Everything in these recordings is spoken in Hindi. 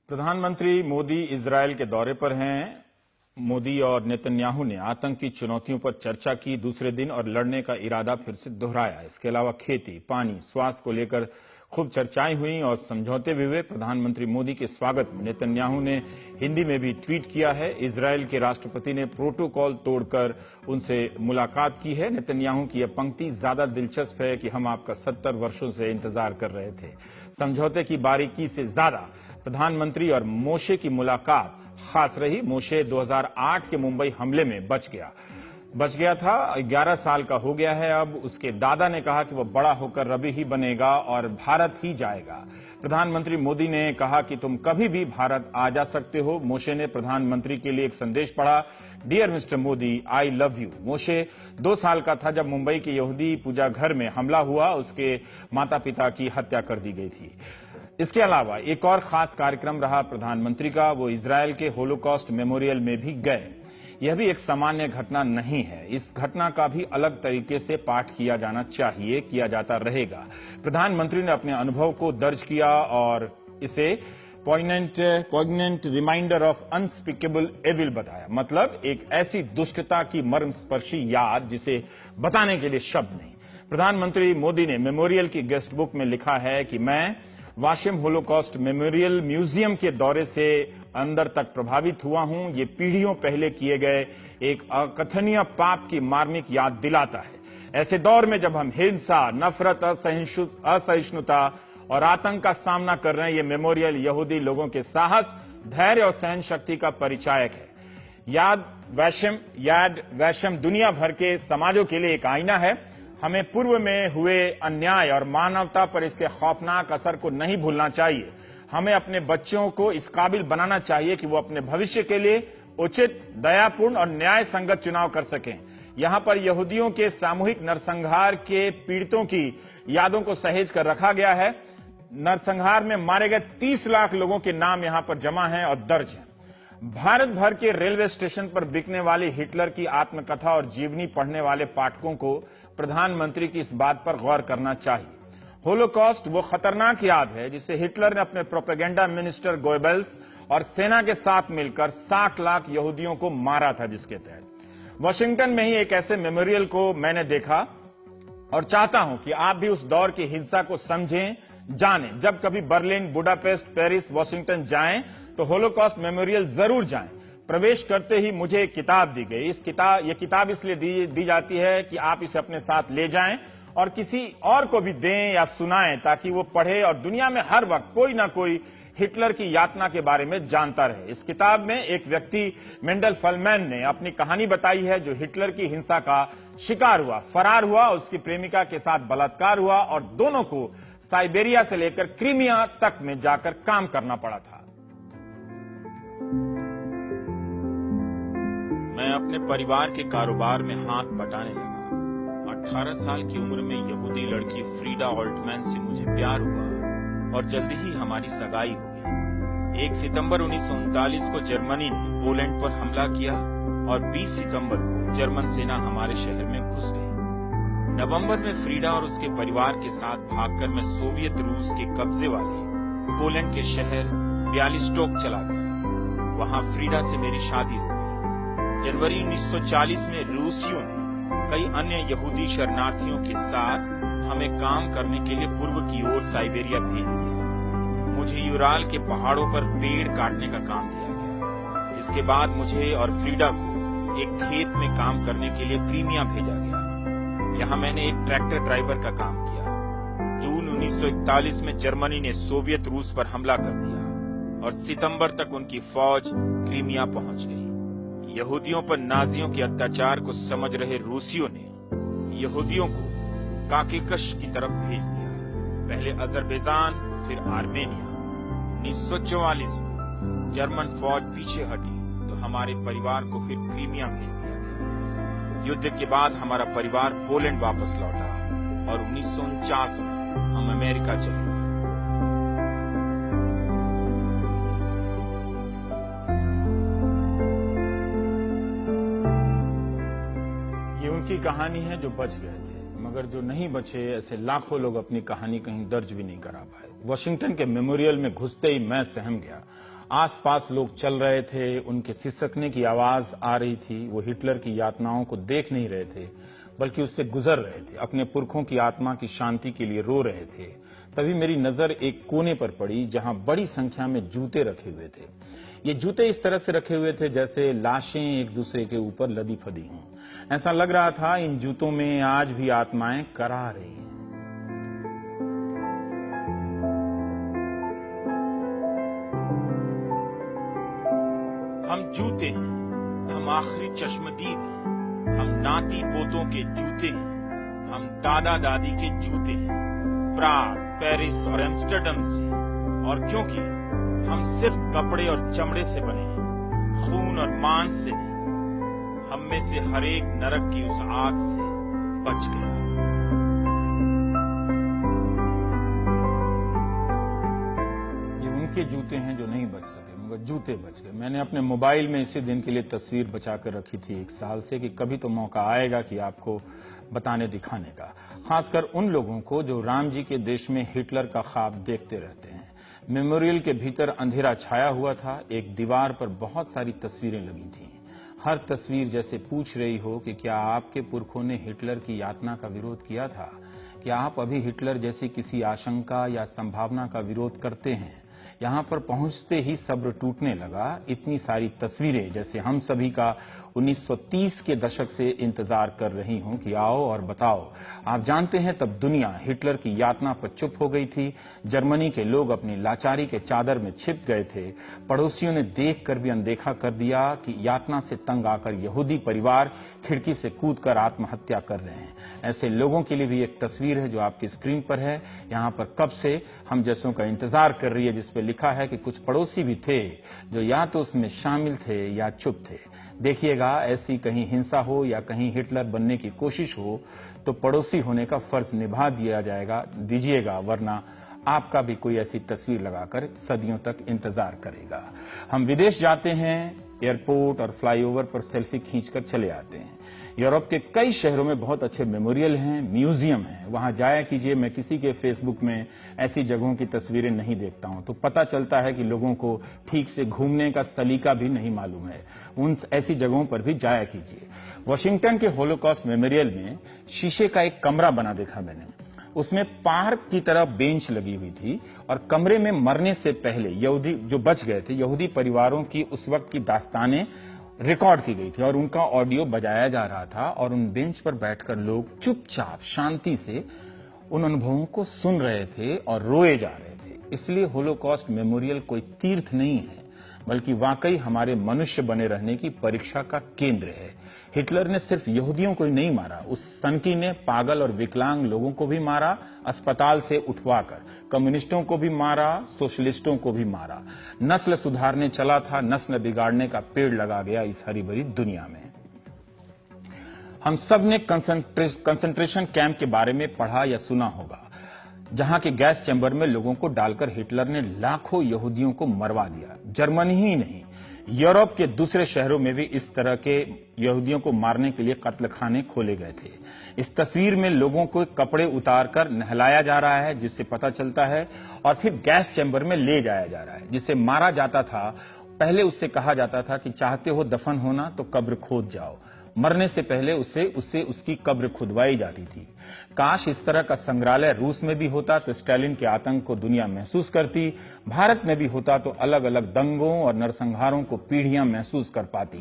प्रधानमंत्री मोदी इजरायल के दौरे पर हैं। मोदी और नेतन्याहू ने आतंकी चुनौतियों पर चर्चा की दूसरे दिन और लड़ने का इरादा फिर से दोहराया। इसके अलावा खेती, पानी, स्वास्थ्य को लेकर खूब चर्चाएं हुई और समझौते भी हुए। प्रधानमंत्री मोदी के स्वागत में नेतन्याहू ने हिंदी में भी ट्वीट किया है। इजरायल के राष्ट्रपति ने प्रोटोकॉल तोड़कर उनसे मुलाकात की है। नेतन्याहू की यह पंक्ति ज्यादा दिलचस्प है कि हम आपका 70 वर्षों से इंतजार कर रहे थे। समझौते की बारीकी से ज्यादा प्रधानमंत्री और मोशे की मुलाकात खास रही। मोशे 2008 के मुंबई हमले में बच गया था। 11 साल का हो गया है अब। उसके दादा ने कहा कि वह बड़ा होकर रवि ही बनेगा और भारत ही जाएगा। प्रधानमंत्री मोदी ने कहा कि तुम कभी भी भारत आ जा सकते हो। मोशे ने प्रधानमंत्री के लिए एक संदेश पढ़ा, dear mister Modi, I love you. Moshe 2 साल का था जब मुंबई के यहूदी पूजा घर में हमला हुआ। उसके माता पिता की हत्या कर दी गई थी। इसके अलावा एक और खास कार्यक्रम रहा प्रधानमंत्री का। वो इजरायल के होलोकॉस्ट मेमोरियल में भी गए। यह भी एक सामान्य घटना नहीं है। इस घटना का भी अलग तरीके से पाठ किया जाना चाहिए, किया जाता रहेगा। प्रधानमंत्री ने अपने अनुभव को दर्ज किया और इसे poignant reminder of unspeakable evil बताया। मतलब एक ऐसी दुष्टता की मर्मस्पर्शी याद जिसे बताने के लिए शब्द नहीं। प्रधानमंत्री मोदी ने मेमोरियल की गेस्ट बुक में लिखा है कि मैं वाशिम होलोकॉस्ट मेमोरियल म्यूजियम के दौरे से अंदर तक प्रभावित हुआ हूं। ये पीढ़ियों पहले किए गए एक अकथनीय पाप की मार्मिक याद दिलाता है। ऐसे दौर में जब हम हिंसा, नफरत, असहिष्णुता और आतंक का सामना कर रहे हैं, ये मेमोरियल यहूदी लोगों के साहस, धैर्य और सहन शक्ति का परिचायक है। याद वैशम दुनिया भर के समाजों के लिए एक आईना है। हमें पूर्व में हुए अन्याय और मानवता पर इसके खौफनाक असर को नहीं भूलना चाहिए। हमें अपने बच्चों को इस काबिल बनाना चाहिए कि वो अपने भविष्य के लिए उचित, दयापूर्ण और न्याय संगत चुनाव कर सकें। यहां पर यहूदियों के सामूहिक नरसंहार के पीड़ितों की यादों को सहेज कर रखा गया है। नरसंहार में मारे गए 30 लाख लोगों के नाम यहां पर जमा हैं और दर्ज हैं। भारत भर के रेलवे स्टेशन पर बिकने वाली हिटलर की आत्मकथा और जीवनी पढ़ने वाले पाठकों को प्रधानमंत्री की इस बात पर गौर करना चाहिए। होलोकॉस्ट वो खतरनाक याद है जिसे हिटलर ने अपने प्रोपेगेंडा मिनिस्टर गोएबल्स और सेना के साथ मिलकर 60 लाख यहूदियों को मारा था, जिसके तहत वॉशिंगटन में ही एक ऐसे मेमोरियल को मैंने देखा और चाहता हूं कि आप भी उस दौर की हिंसा को समझें, जानें। जब कभी बर्लिन, बुडापेस्ट, पेरिस, वॉशिंगटन जाएं तो होलोकॉस्ट मेमोरियल जरूर जाएं। प्रवेश करते ही मुझे एक किताब दी गई। ये किताब इसलिए दी जाती है कि आप इसे अपने साथ ले जाएं और किसी और को भी दें या सुनाएं ताकि वो पढ़े और दुनिया में हर वक्त कोई ना कोई हिटलर की यातना के बारे में जानता रहे। इस किताब में एक व्यक्ति मेंडल फलमैन ने अपनी कहानी बताई है जो हिटलर की हिंसा का शिकार हुआ, फरार हुआ, उसकी प्रेमिका के साथ बलात्कार हुआ और दोनों को साइबेरिया से लेकर क्रीमिया तक में जाकर काम करना पड़ा था। मैं अपने परिवार के कारोबार में हाथ बटाने लगा। 18 साल की उम्र में यहूदी लड़की फ्रीडा ऑल्टमैन से मुझे प्यार हुआ और जल्दी ही हमारी सगाई हो गई। 1 सितंबर 1939 को जर्मनी ने पोलैंड पर हमला किया और 20 सितंबर को जर्मन सेना हमारे शहर में घुस गई। नवंबर में फ्रीडा और उसके परिवार के साथ भागकर मैं सोवियत रूस के कब्जे वाले पोलैंड के शहर ब्यालिस्टोक चला गया। वहां फ्रीडा से मेरी शादी हुई। जनवरी 1940 में रूसियों ने कई अन्य यहूदी शरणार्थियों के साथ हमें काम करने के लिए पूर्व की ओर साइबेरिया भेज दिया। मुझे यूराल के पहाड़ों पर पेड़ काटने का काम दिया गया। इसके बाद मुझे और फ्रीडा को एक खेत में काम करने के लिए क्रीमिया भेजा गया। यहां मैंने एक ट्रैक्टर ड्राइवर का काम किया। जून 1941 में जर्मनी ने सोवियत रूस पर हमला कर दिया और सितंबर तक उनकी फौज क्रीमिया पहुंच गई। यहूदियों पर नाजियों के अत्याचार को समझ रहे रूसियों ने यहूदियों को काकेकश की तरफ भेज दिया। पहले अजरबैजान, फिर आर्मेनिया। 1944 में जर्मन फौज पीछे हटी तो हमारे परिवार को फिर क्रीमिया भेज दिया गया। युद्ध के बाद हमारा परिवार पोलैंड वापस लौटा और 1949 में हम अमेरिका चले गए। की कहानी है जो बच गए थे, मगर जो नहीं बचे ऐसे लाखों लोग अपनी कहानी कहीं दर्ज भी नहीं करा पाए। वॉशिंगटन के मेमोरियल में घुसते ही मैं सहम गया। आसपास लोग चल रहे थे, उनके सिसकने की आवाज आ रही थी। वो हिटलर की यातनाओं को देख नहीं रहे थे, बल्कि उससे गुजर रहे थे। अपने पुरखों की आत्मा की शांति के लिए रो रहे थे। तभी मेरी नजर एक कोने पर पड़ी, जहां बड़ी संख्या में जूते रखे हुए थे। ये जूते इस तरह से रखे हुए थे जैसे लाशें एक दूसरे के ऊपर लदी फदी हों। ऐसा लग रहा था इन जूतों में आज भी आत्माएं करा रही हैं। हम जूते हैं, हम आखिरी चश्मदीद हैं, हम नाती पोतों के जूते हैं, हम दादा दादी के जूते हैं, प्राग, पेरिस और एम्स्टर्डम से। और क्योंकि हम सिर्फ कपड़े और चमड़े से बने हैं, खून और मांस से नहीं, हम में से हर एक नरक की उस आग से बच गया। ये उनके जूते हैं जो नहीं बच सके, मगर जूते बच गए। मैंने अपने मोबाइल में इसी दिन के लिए तस्वीर बचाकर रखी थी 1 साल से, कि कभी तो मौका आएगा कि आपको बताने दिखाने का। खासकर उन लोगों को जो राम जी के देश में हिटलर का ख्वाब देखते रहते हैं। मेमोरियल के भीतर अंधेरा छाया हुआ था। एक दीवार पर बहुत सारी तस्वीरें लगी थीं। हर तस्वीर जैसे पूछ रही हो कि क्या आपके पुरखों ने हिटलर की यातना का विरोध किया था? क्या आप अभी हिटलर जैसी किसी आशंका या संभावना का विरोध करते हैं? यहां पर पहुंचते ही सब्र टूटने लगा। इतनी सारी तस्वीरें जैसे हम सभी का 1930 के दशक से इंतजार कर रही हूं कि आओ और बताओ। आप जानते हैं, तब दुनिया हिटलर की यातना पर चुप हो गई थी। जर्मनी के लोग अपनी लाचारी के चादर में छिप गए थे। पड़ोसियों ने देखकर भी अनदेखा कर दिया कि यातना से तंग आकर यहूदी परिवार खिड़की से कूदकर आत्महत्या कर रहे हैं। ऐसे लोगों के लिए भी एक तस्वीर है जो आपकी स्क्रीन पर है। यहां पर कब से हम जैसों का इंतजार कर रही है, जिसपे लिखा है कि कुछ पड़ोसी भी थे जो या तो उसमें शामिल थे या चुप थे। देखिएगा, ऐसी कहीं हिंसा हो या कहीं हिटलर बनने की कोशिश हो तो पड़ोसी होने का फर्ज निभा दीजिएगा, वरना आपका भी कोई ऐसी तस्वीर लगाकर सदियों तक इंतजार करेगा। हम विदेश जाते हैं, एयरपोर्ट और फ्लाईओवर पर सेल्फी खींचकर चले आते हैं। यूरोप के कई शहरों में बहुत अच्छे मेमोरियल हैं, म्यूजियम हैं। वहां जाया कीजिए। मैं किसी के फेसबुक में ऐसी जगहों की तस्वीरें नहीं देखता हूं, तो पता चलता है कि लोगों को ठीक से घूमने का सलीका भी नहीं मालूम है। उन ऐसी जगहों पर भी जाया कीजिए। वॉशिंगटन के होलोकॉस्ट मेमोरियल में शीशे का एक कमरा बना देखा मैंने। उसमें पार्क की तरह बेंच लगी हुई थी और कमरे में मरने से पहले यहूदी जो बच गए थे, यहूदी परिवारों की उस वक्त की दास्तानें रिकॉर्ड की गई थी और उनका ऑडियो बजाया जा रहा था। और उन बेंच पर बैठकर लोग चुपचाप शांति से उन अनुभवों को सुन रहे थे और रोए जा रहे थे। इसलिए होलोकॉस्ट मेमोरियल कोई तीर्थ नहीं है, बल्कि वाकई हमारे मनुष्य बने रहने की परीक्षा का केंद्र है। हिटलर ने सिर्फ यहूदियों को ही नहीं मारा, उस सनकी ने पागल और विकलांग लोगों को भी मारा, अस्पताल से उठवाकर कम्युनिस्टों को भी मारा, सोशलिस्टों को भी मारा। नस्ल सुधारने चला था, नस्ल बिगाड़ने का पेड़ लगा गया इस हरी भरी दुनिया में। हम सब ने कंसंट्रेशन कैंप के बारे में पढ़ा या सुना होगा, जहां के गैस चैम्बर में लोगों को डालकर हिटलर ने लाखों यहूदियों को मरवा दिया। जर्मनी ही नहीं, यूरोप के दूसरे शहरों में भी इस तरह के यहूदियों को मारने के लिए कत्लखाने खोले गए थे। इस तस्वीर में लोगों को कपड़े उतारकर नहलाया जा रहा है, जिससे पता चलता है, और फिर गैस चैम्बर में ले जाया जा रहा है। जिसे मारा जाता था, पहले उससे कहा जाता था कि चाहते हो दफन होना तो कब्र खोद जाओ। मरने से पहले उससे उसकी कब्र खुदवाई जाती थी। काश इस तरह का संग्रहालय रूस में भी होता तो स्टालिन के आतंक को दुनिया महसूस करती। भारत में भी होता तो अलग अलग दंगों और नरसंहारों को पीढ़ियां महसूस कर पाती।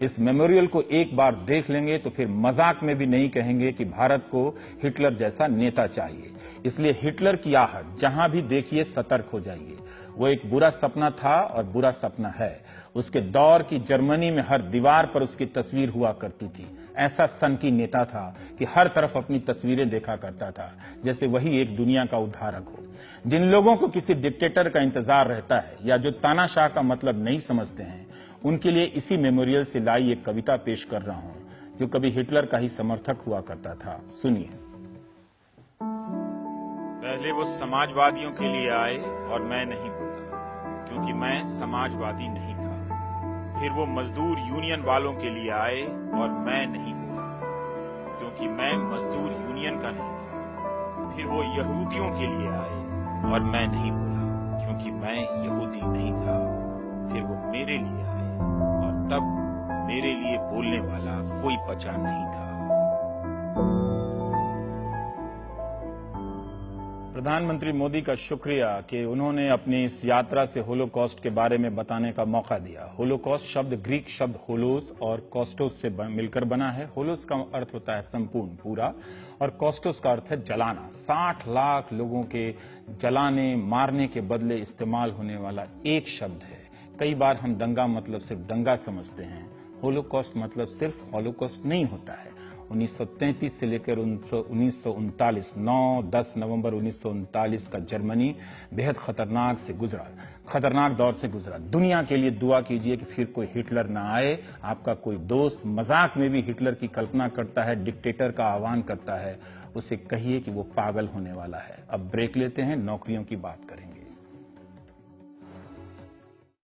इस मेमोरियल को एक बार देख लेंगे तो फिर मजाक में भी नहीं कहेंगे कि भारत को हिटलर जैसा नेता चाहिए। इसलिए हिटलर की आहट जहां भी देखिए सतर्क हो जाइए। वो एक बुरा सपना था और बुरा सपना है। उसके दौर की जर्मनी में हर दीवार पर उसकी तस्वीर हुआ करती थी। ऐसा सनकी नेता था कि हर तरफ अपनी तस्वीरें देखा करता था, जैसे वही एक दुनिया का उद्धारक हो। जिन लोगों को किसी डिक्टेटर का इंतजार रहता है या जो तानाशाह का मतलब नहीं समझते हैं, उनके लिए इसी मेमोरियल से लाई एक कविता पेश कर रहा हूं, जो कभी हिटलर का ही समर्थक हुआ करता था। सुनिए। पहले वो समाजवादियों के लिए आए और मैं नहीं बोला, क्योंकि मैं समाजवादी नहीं था। फिर वो मजदूर यूनियन वालों के लिए आए और मैं नहीं बोला, क्योंकि मैं मजदूर यूनियन का नहीं था। फिर वो यहूदियों के लिए आए और मैं नहीं बोला, क्योंकि मैं यहूदी नहीं था। फिर वो मेरे लिए आए और तब मेरे लिए बोलने वाला कोई बचा नहीं था। प्रधानमंत्री मोदी का शुक्रिया कि उन्होंने अपनी इस यात्रा से होलोकॉस्ट के बारे में बताने का मौका दिया। होलोकॉस्ट शब्द ग्रीक शब्द होलोस और कॉस्टोस से मिलकर बना है। होलोस का अर्थ होता है संपूर्ण, पूरा, और कॉस्टोस का अर्थ है जलाना। 60 लाख लोगों के जलाने, मारने के बदले इस्तेमाल होने वाला एक शब्द है। कई बार हम दंगा मतलब सिर्फ दंगा समझते हैं। होलोकॉस्ट मतलब सिर्फ होलोकॉस्ट नहीं होता है। 1933 से लेकर 1939, 9-10 नवंबर 1939 का जर्मनी बेहद खतरनाक दौर से गुजरा। दुनिया के लिए दुआ कीजिए कि फिर कोई हिटलर ना आए। आपका कोई दोस्त मजाक में भी हिटलर की कल्पना करता है, डिक्टेटर का आह्वान करता है, उसे कहिए कि वो पागल होने वाला है। अब ब्रेक लेते हैं, नौकरियों की बात करेंगे।